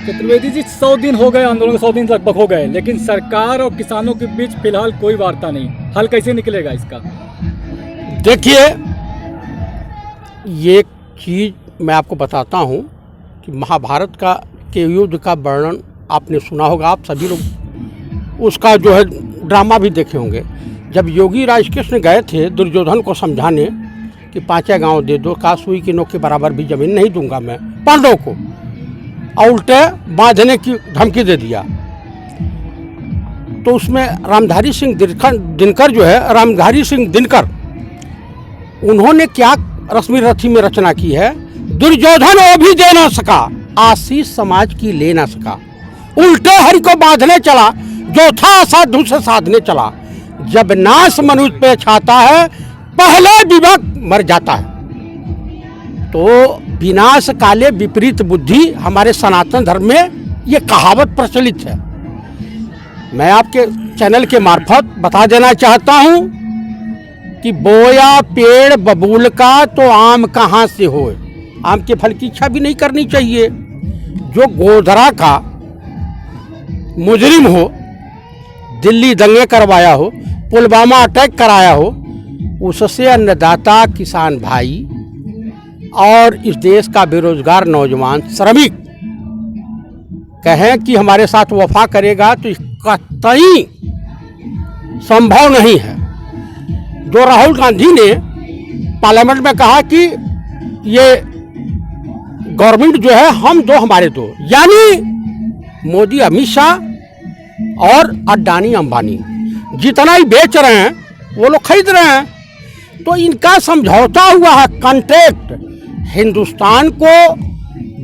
चतुर्वेदी जी, 100 दिन हो गए आंदोलन को, 100 दिन लगभग हो गए, लेकिन सरकार और किसानों के बीच फिलहाल कोई वार्ता नहीं। हल कैसे निकलेगा इसका? देखिए, ये चीज़ मैं आपको बताता हूँ कि महाभारत के युद्ध का वर्णन आपने सुना होगा, आप सभी लोग उसका जो है ड्रामा भी देखे होंगे। जब योगी राजकृष्ण गए थे दुर्योधन को समझाने कि 5 गांव दे दो, का सुई की नोक के बराबर भी जमीन नहीं दूंगा मैं पांडवों को, और उल्टे बांधने की धमकी दे दिया। तो उसमें रामधारी सिंह दिनकर जो है, रामधारी सिंह दिनकर, उन्होंने क्या रश्मि रथी में रचना की है, दुर्योधन वो भी दे ना सका, आशीष समाज की ले ना सका, उल्टे हरि को बांधने चला, जो था साधु से साधने चला, जब नाश मनुष्य पे छाता है, पहले विवेक मर जाता है। तो विनाश काले विपरीत बुद्धि हमारे सनातन धर्म में ये कहावत प्रचलित है। मैं आपके चैनल के मार्फत बता देना चाहता हूँ कि बोया पेड़ बबूल का तो आम कहाँ से होए। आम के फल की इच्छा भी नहीं करनी चाहिए। जो गोधरा का मुजरिम हो, दिल्ली दंगे करवाया हो, पुलवामा अटैक कराया हो, उससे अन्नदाता किसान भाई और इस देश का बेरोजगार नौजवान श्रमिक कहें कि हमारे साथ वफा करेगा, तो कतई संभव नहीं है। जो राहुल गांधी ने पार्लियामेंट में कहा कि ये गवर्नमेंट जो है हम दो हमारे दो, यानी मोदी अमित शाह और अडानी अंबानी जितना ही बेच रहे हैं वो लोग खरीद रहे हैं। तो इनका समझौता हुआ है, कॉन्ट्रैक्ट, हिंदुस्तान को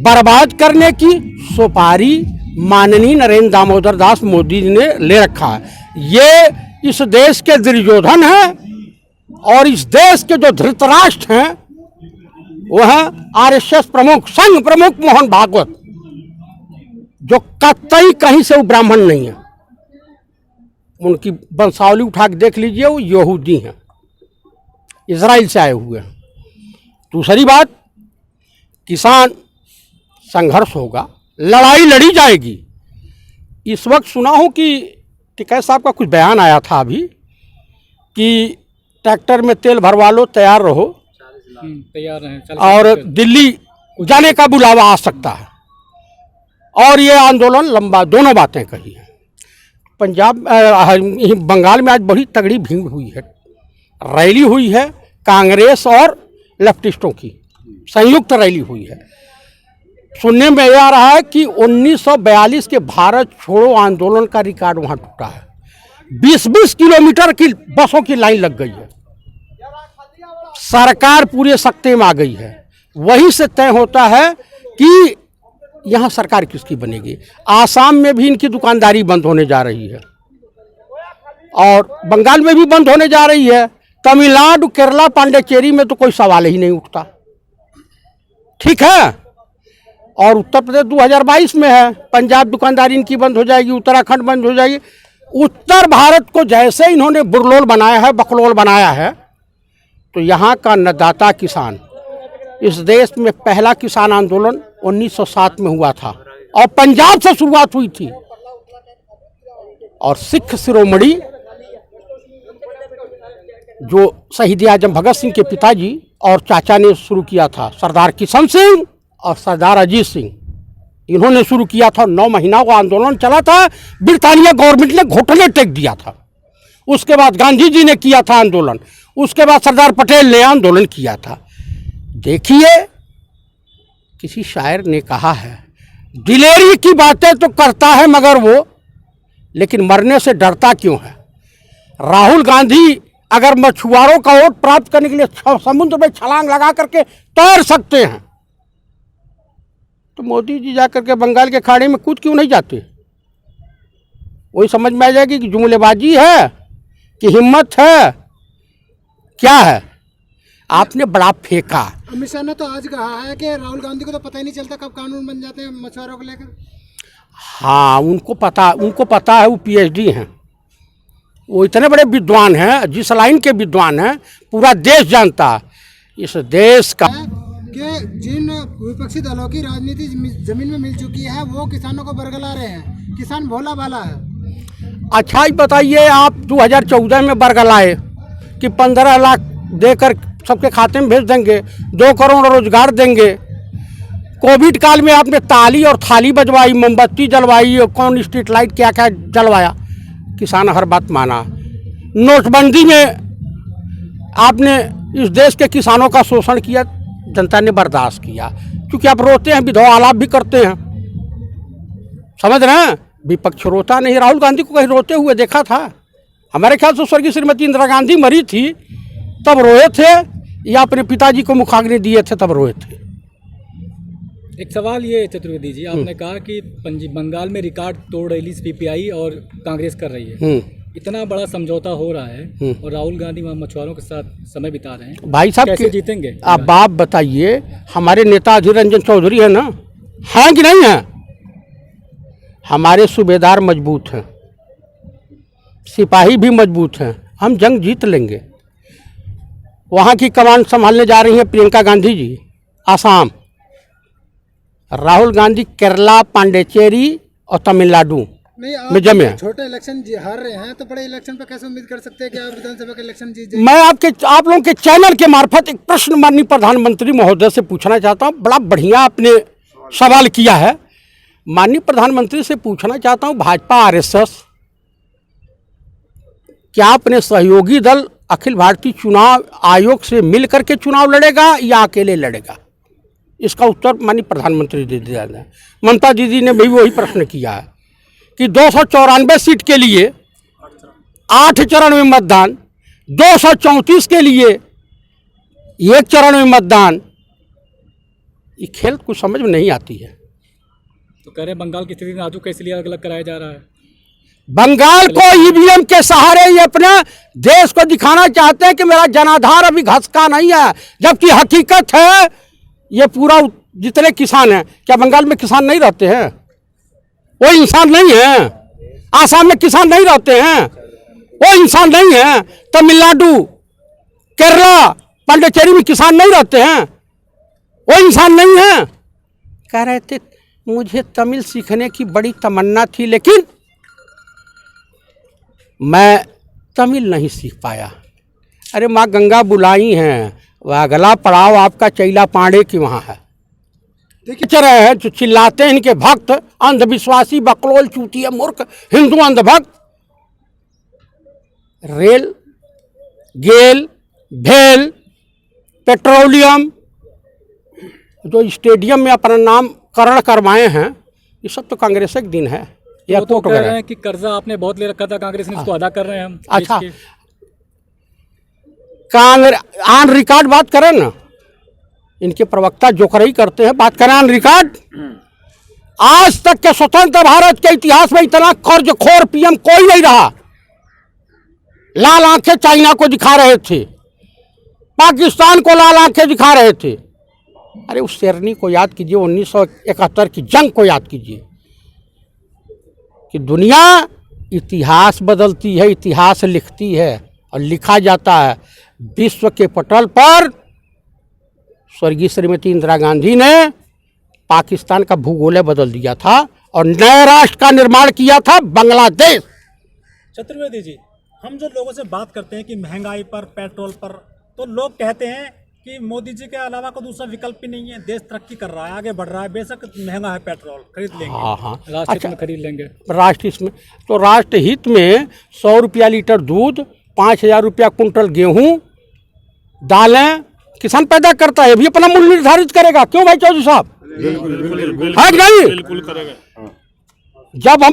बर्बाद करने की सुपारी माननीय नरेंद्र दामोदर दास मोदी जी ने ले रखा है। ये इस देश के दुर्योधन हैं और इस देश के जो धृतराष्ट्र हैं वो है आरएसएस प्रमुख, संघ प्रमुख मोहन भागवत, जो कतई कहीं से वो ब्राह्मण नहीं है। उनकी वंशावली उठा के देख लीजिए, वो यहूदी हैं, इजराइल से आए हुए हैं। दूसरी बात, किसान संघर्ष होगा, लड़ाई लड़ी जाएगी। इस वक्त सुना हूं कि टिकैत साहब का कुछ बयान आया था अभी कि ट्रैक्टर में तेल भरवा लो, तैयार रहो, तैयार रहें, और दिल्ली जाने का बुलावा आ सकता है। और ये आंदोलन लंबा, दोनों बातें कही हैं। बंगाल में आज बड़ी तगड़ी भीड़ हुई है, रैली हुई है, कांग्रेस और लेफ्टिस्टों की संयुक्त रैली हुई है। सुनने में आ रहा है कि 1942 के भारत छोड़ो आंदोलन का रिकॉर्ड वहां टूटा है। 20-20 किलोमीटर की बसों की लाइन लग गई है। सरकार पूरे सख्ते में आ गई है। वहीं से तय होता है कि यहाँ सरकार किसकी बनेगी। आसाम में भी इनकी दुकानदारी बंद होने जा रही है और बंगाल में भी बंद होने जा रही है। तमिलनाडु, केरला, पांडिचेरी में तो कोई सवाल ही नहीं उठता, ठीक है। और उत्तर प्रदेश 2022 में है, पंजाब दुकानदारी इनकी बंद हो जाएगी, उत्तराखंड बंद हो जाएगी। उत्तर भारत को जैसे इन्होंने बुरलोल बनाया है, बकलोल बनाया है, तो यहाँ का अन्नदाता किसान, इस देश में पहला किसान आंदोलन 1907 में हुआ था और पंजाब से शुरुआत हुई थी। और सिख शिरोमणि जो शहीद आजम भगत सिंह के पिताजी और चाचा ने शुरू किया था, सरदार किशन सिंह और सरदार अजीत सिंह, इन्होंने शुरू किया था। 9 महीना का आंदोलन चला था। ब्रिटानिया गवर्नमेंट ने घुटने टेक दिया था। उसके बाद गांधी जी ने किया था आंदोलन, उसके बाद सरदार पटेल ने आंदोलन किया था। देखिए, किसी शायर ने कहा है, दिलेरी की बातें तो करता है मगर वो, लेकिन मरने से डरता क्यों है। राहुल गांधी अगर मछुआरों का वोट प्राप्त करने के लिए समुद्र में छलांग लगा करके तैर सकते हैं, तो मोदी जी जाकर के बंगाल के खाड़ी में कूद क्यों नहीं जाते। वही समझ में आ जाएगी कि जुमलेबाजी है कि हिम्मत है, क्या है। आपने बड़ा फेंका। अमित शाह ने तो आज कहा है कि राहुल गांधी को तो पता ही नहीं चलता कब कानून बन जाते हैं मछुआरों को लेकर। हाँ, उनको पता है, वो पीएचडी हैं, वो इतने बड़े विद्वान हैं, जिस लाइन के विद्वान हैं पूरा देश जानता है। इस देश का कि जिन विपक्षी दलों की राजनीति जमीन में मिल चुकी है वो किसानों को बरगला रहे हैं। किसान भोला भाला है। अच्छा ही बताइए, आप 2014 में बरगलाए कि 15 लाख देकर सबके खाते में भेज देंगे, 2 करोड़ रोजगार देंगे। कोविड काल में आपने ताली और थाली बजवाई, मोमबत्ती जलवाई और कौन स्ट्रीट लाइट क्या क्या जलवाया, किसान हर बात माना। नोटबंदी में आपने इस देश के किसानों का शोषण किया, जनता ने बर्दाश्त किया। क्योंकि आप रोते हैं, विधवा आलाप भी करते हैं, समझ रहे हैं। विपक्ष रोता नहीं। राहुल गांधी को कहीं रोते हुए देखा था? हमारे ख्याल से स्वर्गीय श्रीमती इंदिरा गांधी मरी थी तब रोए थे, या अपने पिताजी को मुखाग्नि दिए थे तब रोए थे। एक सवाल ये चतुर्वेदी जी, आपने कहा कि बंगाल में रिकॉर्ड तोड़ रही सीपीआई और कांग्रेस कर रही है। इतना बड़ा समझौता हो रहा है और राहुल गांधी वहाँ मछुआरों के साथ समय बिता रहे हैं। भाई साहब कैसे जीतेंगे आप बताइए। हमारे नेता अधीर रंजन चौधरी है ना, हैं कि नहीं है? हमारे सूबेदार मजबूत हैं, सिपाही भी मजबूत हैं, हम जंग जीत लेंगे। वहाँ की कमान संभालने जा रही हैं प्रियंका गांधी जी, आसाम। राहुल गांधी केरला, पांडेचेरी और तमिलनाडु में जमे हैं। छोटे इलेक्शन हार रहे हैं तो बड़े इलेक्शन पे कैसे उम्मीद कर सकते हैं कि आप विधानसभा के इलेक्शन जीत जाएंगे? मैं आप लोगों के चैनल के मार्फत एक प्रश्न माननीय प्रधानमंत्री महोदय से पूछना चाहता हूँ। बड़ा बढ़िया आपने सवाल किया है। माननीय प्रधानमंत्री से पूछना चाहता हूँ, भाजपा आरएसएस क्या अपने सहयोगी दल अखिल भारतीय चुनाव आयोग से मिल करके चुनाव लड़ेगा या अकेले लड़ेगा? इसका उत्तर माननीय प्रधानमंत्री दे दिया है। ममता दीदी ने भी वही प्रश्न किया है कि 294 सीट के लिए 8 चरण में मतदान, 234 के लिए 1 चरण में मतदान। ये खेल कुछ समझ में नहीं आती है। तो कह रहे हैं बंगाल की स्थिति नाजुक है इसलिए अलग अलग कराया जा रहा है। बंगाल को ईवीएम के सहारे ये अपने देश को दिखाना चाहते हैं कि मेरा जनाधार अभी घसका नहीं है, जबकि हकीकत है ये पूरा जितने किसान हैं, क्या बंगाल में किसान नहीं रहते हैं? वो इंसान नहीं है। आसाम में किसान नहीं रहते हैं, वो इंसान नहीं है। तमिलनाडु, केरला, पांडेचेरी में किसान नहीं रहते हैं, वो इंसान नहीं है। कह रहे थे मुझे तमिल सीखने की बड़ी तमन्ना थी लेकिन मैं तमिल नहीं सीख पाया। अरे माँ गंगा बुलाई हैं, वह अगला पड़ाव आपका चैला पांडे की वहाँ है। देखिए रहे हैं जो चिल्लाते हैं इनके भक्त, अंधविश्वासी, बकलोल, चूतिया, मूर्ख, हिंदू अंधभक्त। रेल, गेल, भेल, पेट्रोलियम, जो स्टेडियम में अपना नामकरण करवाए हैं, ये सब तो कांग्रेस के दिन है। या तो कह रहे हैं कि कर्जा आपने बहुत ले रखा था कांग्रेस ने, इसको अदा कर रहे हैं हम। अच्छा, कांग्रेस ऑन रिकॉर्ड बात करें ना, इनके प्रवक्ता जोकरई करते हैं, बात करें ऑन रिकॉर्ड। आज तक के स्वतंत्र भारत के इतिहास में इतना कर्जखोर पीएम कोई नहीं रहा। लाल आंखें चाइना को दिखा रहे थे, पाकिस्तान को लाल आंखें दिखा रहे थे। अरे उस शेरनी को याद कीजिए, 1971 की जंग को याद कीजिए कि दुनिया इतिहास बदलती है, इतिहास लिखती है और लिखा जाता है। विश्व के पटल पर स्वर्गीय श्रीमती इंदिरा गांधी ने पाकिस्तान का भूगोल बदल दिया था और नए राष्ट्र का निर्माण किया था, बांग्लादेश। चतुर्वेदी जी, हम जो लोगों से बात करते हैं कि महंगाई पर, पेट्रोल पर, तो लोग कहते हैं कि मोदी जी के अलावा कोई दूसरा विकल्प ही नहीं है, देश तरक्की कर रहा है, आगे बढ़ रहा है, बेशक महंगा है पेट्रोल, खरीद लेंगे। हाँ राष्ट्रहित में खरीद लेंगे। राष्ट्रहित में तो राष्ट्रहित में 100 रुपया लीटर दूध, 5000 रुपया कुंटल गेहूं, दालें किसान पैदा करता है, भी अपना मूल्य निर्धारित करेगा। क्यों भाई चौधरी साहब? है कि नहीं? बिल्कुल करेगा। जब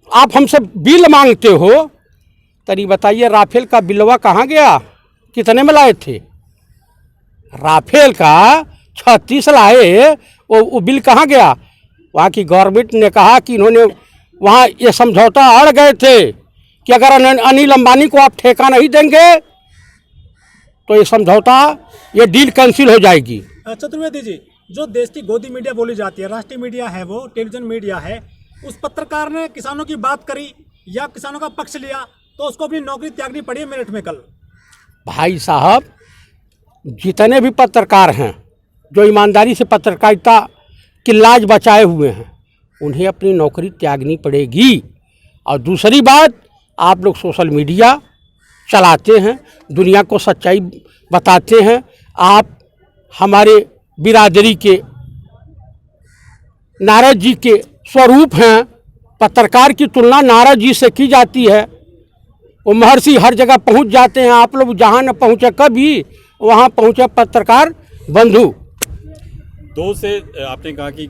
आप हमसे बिल मांगते हो, तरी बताइए राफेल का बिलवा कहाँ गया? कितने में लाए थे? राफेल का 36 लाए, वो बिल कहाँ गया? वहाँ की गवर्नमेंट ने कहा कि इन्होंने वहाँ ये समझौता अड़ गए थे कि अगर अनिल अंबानी को आप ठेका नहीं देंगे तो ये समझौता, ये डील कैंसिल हो जाएगी। चतुर्वेदी जी, जो देश की गोदी मीडिया बोली जाती है, राष्ट्रीय मीडिया है, वो टेलीविजन मीडिया है, उस पत्रकार ने किसानों की बात करी या किसानों का पक्ष लिया तो उसको अपनी नौकरी त्यागनी पड़ी है मेरठ में कल। भाई साहब, जितने भी पत्रकार हैं जो ईमानदारी से पत्रकारिता की लाज बचाए हुए हैं, उन्हें अपनी नौकरी त्यागनी पड़ेगी। और दूसरी बात, आप लोग सोशल मीडिया चलाते हैं, दुनिया को सच्चाई बताते हैं। आप हमारे बिरादरी के नारद जी के स्वरूप हैं। पत्रकार की तुलना नारद जी से की जाती है। वो महर्षि हर जगह पहुंच जाते हैं, आप लोग जहां न पहुंचे कभी वहां पहुंचे पत्रकार बंधु। 2 से आपने कहा कि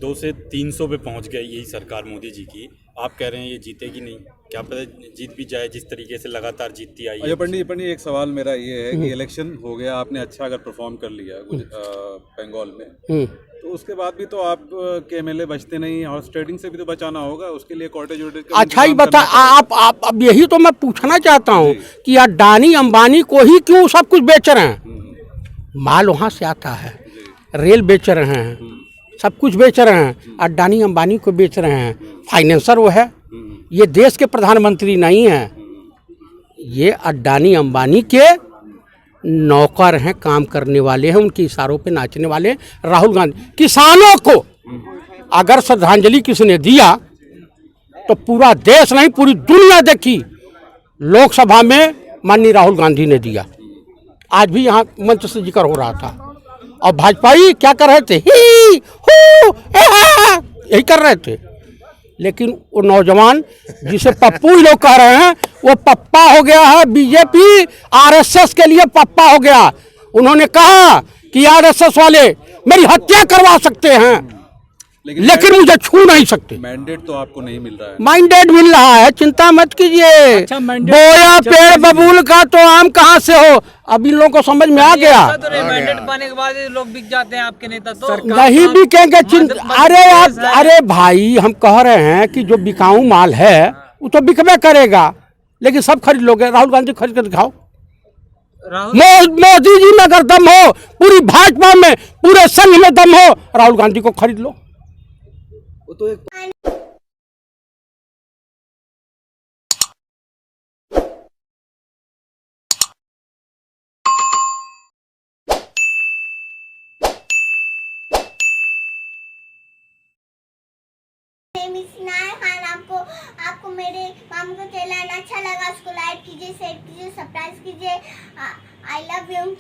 2 से 300 पे पहुंच गई यही सरकार मोदी जी की। आप कह रहे हैं ये जीतेगी नहीं, क्या पता जीत भी जाए जिस तरीके से लगातार जीतती आई है। अजय पंडित, एक सवाल मेरा ये है कि इलेक्शन हो गया, आपने अच्छा अगर परफॉर्म कर लिया बंगाल में, तो उसके बाद भी तो आप के एमएलए बचते नहीं, हॉर्स ट्रेडिंग से भी तो बचाना होगा, उसके लिए कॉटेज वोटेज। अच्छा ही बता, आप अब यही तो मैं पूछना चाहता हूँ कि अडानी अंबानी को ही क्यों सब कुछ बेच रहे हैं? माल वहाँ से आता है, रेल बेच रहे हैं, सब कुछ बेच रहे हैं, अडानी अंबानी को बेच रहे हैं। फाइनेंसर वो है, ये देश के प्रधानमंत्री नहीं हैं, ये अडानी अंबानी के नौकर हैं, काम करने वाले हैं, उनके इशारों पे नाचने वाले। राहुल गांधी किसानों को अगर श्रद्धांजलि किसने दिया तो पूरा देश नहीं पूरी दुनिया देखी। लोकसभा में माननीय राहुल गांधी ने दिया, आज भी यहाँ मंच से जिक्र हो रहा था। और भाजपाई क्या कर रहे थे? ही हू यही कर रहे थे। लेकिन वो नौजवान जिसे पप्पू लोग कह रहे हैं, वो पप्पा हो गया है। बीजेपी आरएसएस के लिए पप्पा हो गया। उन्होंने कहा कि आरएसएस वाले मेरी हत्या करवा सकते हैं, लेकिन मुझे छू नहीं सकते। मैंडेट तो आपको नहीं मिल रहा है। मैंडेट मिल रहा है, चिंता मत कीजिए। अच्छा, mandate बोया पेड़ बबूल का तो आम कहाँ से हो? अब इन लोगों को समझ में आ गया। मैंडेट पाने के बाद लोग बिक जाते हैं आपके नेता तो नहीं बिकेंगे। अरे भाई, हम कह रहे हैं कि जो बिकाऊ माल है वो तो बिकबे करेगा, लेकिन सब खरीद लोगे। राहुल गांधी खरीद कर दिखाओ। मोदी जी में अगर दम हो, पूरी भाजपा में, पूरे संघ में दम हो, राहुल गांधी को खरीद लो। आपको मेरे मामू का चैनल अच्छा लगा, उसको लाइक कीजिए, शेयर कीजिए, सब्सक्राइब कीजिए। I love you.